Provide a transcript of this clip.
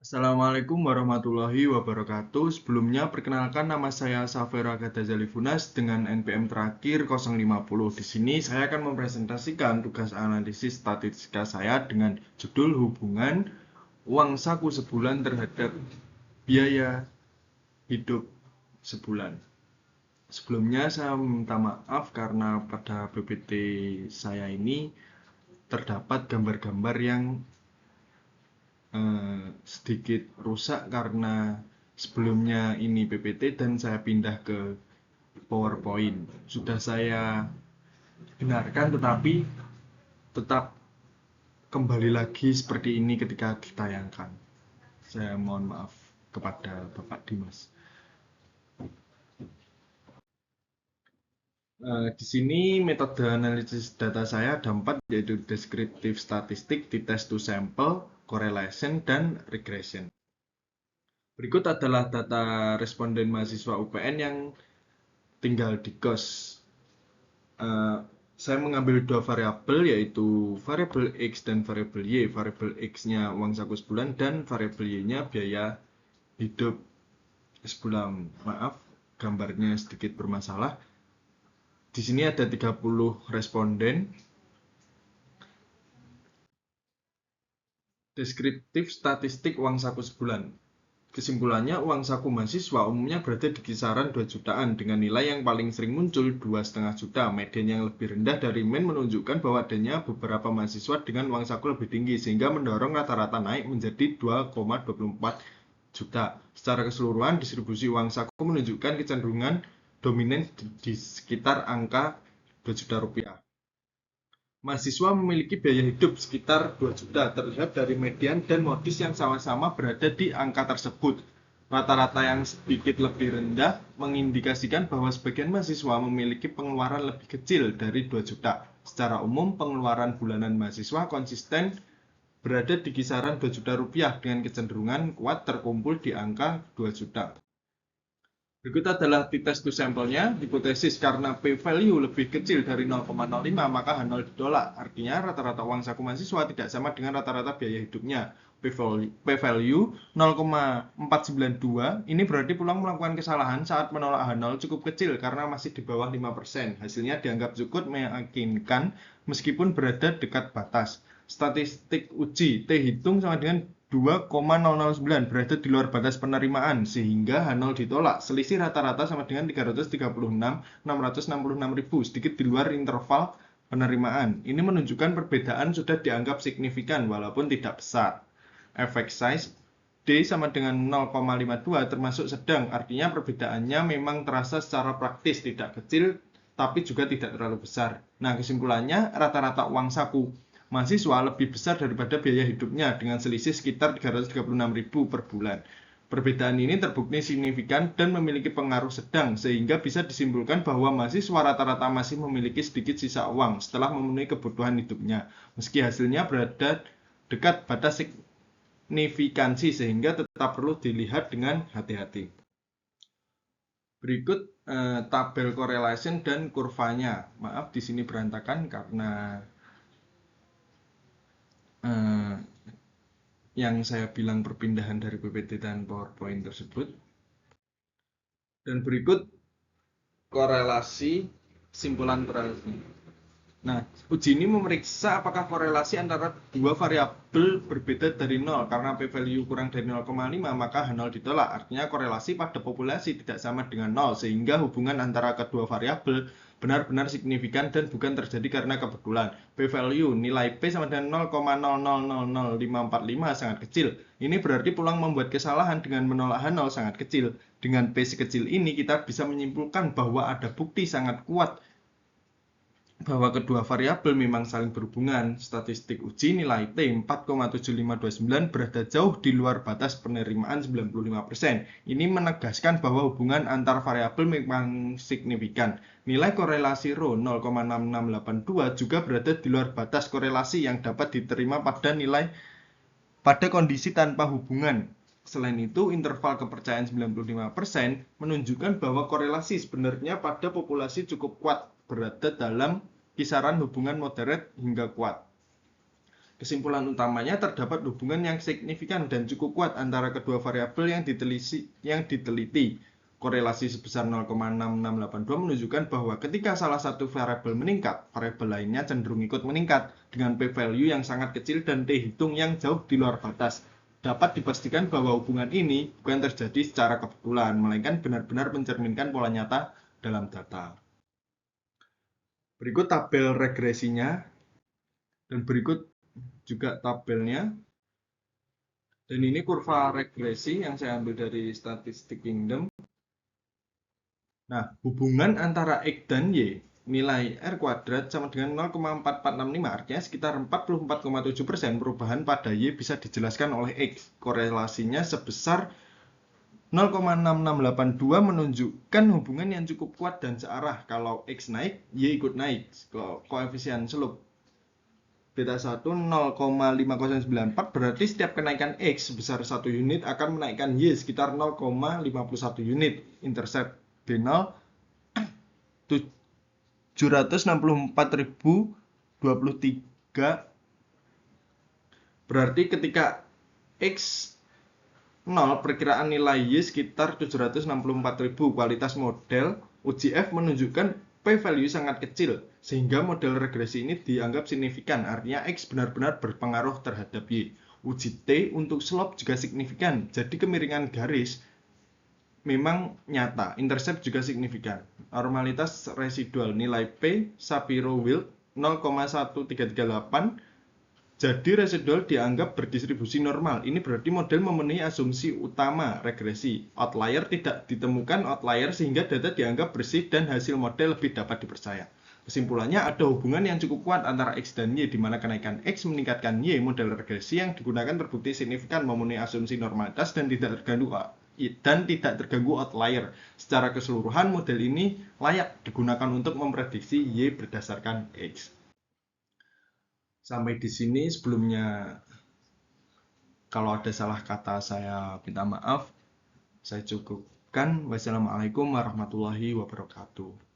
Assalamualaikum warahmatullahi wabarakatuh. Sebelumnya, perkenalkan nama saya Safera Ghazali Funas dengan NPM terakhir 050. Di sini saya akan mempresentasikan tugas analisis statistika saya dengan judul hubungan uang saku sebulan terhadap biaya hidup sebulan. Sebelumnya saya minta maaf karena pada PPT saya ini terdapat gambar-gambar yang sedikit rusak karena sebelumnya ini PPT dan saya pindah ke PowerPoint. Sudah saya benarkan tetapi tetap kembali lagi seperti ini ketika ditayangkan. Saya mohon maaf kepada Bapak Dimas. Di sini metode analisis data saya ada 4, yaitu deskriptif statistik, test to sample, correlation, dan regression. Berikut adalah data responden mahasiswa UPN yang tinggal di kos. Saya mengambil dua variabel, yaitu variabel X dan variabel Y. Variabel X-nya uang saku sebulan dan variabel Y-nya biaya hidup sebulan. Maaf, gambarnya sedikit bermasalah. Di sini ada 30 responden. Deskriptif statistik uang saku sebulan. Kesimpulannya, uang saku mahasiswa umumnya berada di kisaran 2 jutaan dengan nilai yang paling sering muncul 2,5 juta. Median yang lebih rendah dari mean menunjukkan bahwa adanya beberapa mahasiswa dengan uang saku lebih tinggi sehingga mendorong rata-rata naik menjadi 2,24 juta. Secara keseluruhan, distribusi uang saku menunjukkan kecenderungan dominan di sekitar angka 2 juta rupiah. Mahasiswa memiliki biaya hidup sekitar 2 juta, terlihat dari median dan modis yang sama-sama berada di angka tersebut. Rata-rata yang sedikit lebih rendah mengindikasikan bahwa sebagian mahasiswa memiliki pengeluaran lebih kecil dari 2 juta. Secara umum, pengeluaran bulanan mahasiswa konsisten berada di kisaran 2 juta rupiah dengan kecenderungan kuat terkumpul di angka 2 juta. Berikut adalah t-test to sampelnya. Hipotesis karena p-value lebih kecil dari 0,05 maka H0 ditolak. Artinya rata-rata uang saku mahasiswa tidak sama dengan rata-rata biaya hidupnya. P-value 0,492 ini berarti peluang melakukan kesalahan saat menolak H0 cukup kecil karena masih di bawah 5%. Hasilnya dianggap cukup meyakinkan meskipun berada dekat batas. Statistik uji T hitung sama dengan 2,009 berada di luar batas penerimaan sehingga H0 ditolak. Selisih rata-rata sama dengan 336.666.000, sedikit di luar interval penerimaan. Ini menunjukkan perbedaan sudah dianggap signifikan walaupun tidak besar. Effect size D sama dengan 0,52 termasuk sedang, artinya perbedaannya memang terasa secara praktis tidak kecil tapi juga tidak terlalu besar. Nah, kesimpulannya rata-rata uang saku mahasiswa lebih besar daripada biaya hidupnya dengan selisih sekitar 336.000 per bulan. Perbedaan ini terbukti signifikan dan memiliki pengaruh sedang sehingga bisa disimpulkan bahwa mahasiswa rata-rata masih memiliki sedikit sisa uang setelah memenuhi kebutuhan hidupnya, meski hasilnya berada dekat batas signifikansi sehingga tetap perlu dilihat dengan hati-hati. Berikut tabel correlation dan kurvanya. Maaf di sini berantakan karena yang saya bilang perpindahan dari PPT dan PowerPoint tersebut. Dan berikut korelasi simpulan korelasi. Nah, uji ini memeriksa apakah korelasi antara dua variabel berbeda dari 0. Karena p-value kurang dari 0,5 maka H0 ditolak. Artinya korelasi pada populasi tidak sama dengan 0 sehingga hubungan antara kedua variabel benar-benar signifikan dan bukan terjadi karena kebetulan. P-value nilai P sama dengan 0,0000545 sangat kecil. Ini berarti peluang membuat kesalahan dengan menolak H0 sangat kecil. Dengan P sekecil ini kita bisa menyimpulkan bahwa ada bukti sangat kuat bahwa kedua variabel memang saling berhubungan. Statistik uji nilai T 4,7529 berada jauh di luar batas penerimaan 95%. Ini menegaskan bahwa hubungan antar variabel memang signifikan. Nilai korelasi ρ 0,6682 juga berada di luar batas korelasi yang dapat diterima pada kondisi tanpa hubungan. Selain itu, interval kepercayaan 95% menunjukkan bahwa korelasi sebenarnya pada populasi cukup kuat, berada dalam kisaran hubungan moderat hingga kuat. Kesimpulan utamanya terdapat hubungan yang signifikan dan cukup kuat antara kedua variabel yang diteliti. Korelasi sebesar 0,6682 menunjukkan bahwa ketika salah satu variabel meningkat, variabel lainnya cenderung ikut meningkat dengan p-value yang sangat kecil dan t-hitung yang jauh di luar batas. Dapat dipastikan bahwa hubungan ini bukan terjadi secara kebetulan, melainkan benar-benar mencerminkan pola nyata dalam data. Berikut tabel regresinya dan berikut juga tabelnya. Dan ini kurva regresi yang saya ambil dari Statistic Kingdom. Nah, hubungan antara X dan Y, nilai R kuadrat sama dengan 0,4465, artinya sekitar 44,7% perubahan pada Y bisa dijelaskan oleh X. Korelasinya sebesar 0,6682 menunjukkan hubungan yang cukup kuat dan searah. Kalau X naik, Y ikut naik. Koefisien slope beta 1 0,5094 berarti setiap kenaikan X sebesar 1 unit akan menaikkan Y sekitar 0,51 unit. Intercept B0 764.023, berarti ketika X 0 perkiraan nilai Y sekitar 764.000. Kualitas model UGF menunjukkan p-value sangat kecil sehingga model regresi ini dianggap signifikan, artinya X benar-benar berpengaruh terhadap Y. Uji T untuk slope juga signifikan, jadi kemiringan garis memang nyata. Intercept juga signifikan. Normalitas residual nilai P Shapiro-Wilk 0,1338, jadi residual dianggap berdistribusi normal. Ini berarti model memenuhi asumsi utama regresi. Outlier tidak ditemukan outlier sehingga data dianggap bersih dan hasil model lebih dapat dipercaya. Kesimpulannya ada hubungan yang cukup kuat antara X dan Y, di mana kenaikan X meningkatkan Y. Model regresi yang digunakan terbukti signifikan memenuhi asumsi normalitas dan tidak terganggu outlier. Secara keseluruhan, model ini layak digunakan untuk memprediksi Y berdasarkan X. Sampai di sini. Sebelumnya, kalau ada salah kata saya minta maaf. Saya cukupkan. Wassalamualaikum warahmatullahi wabarakatuh.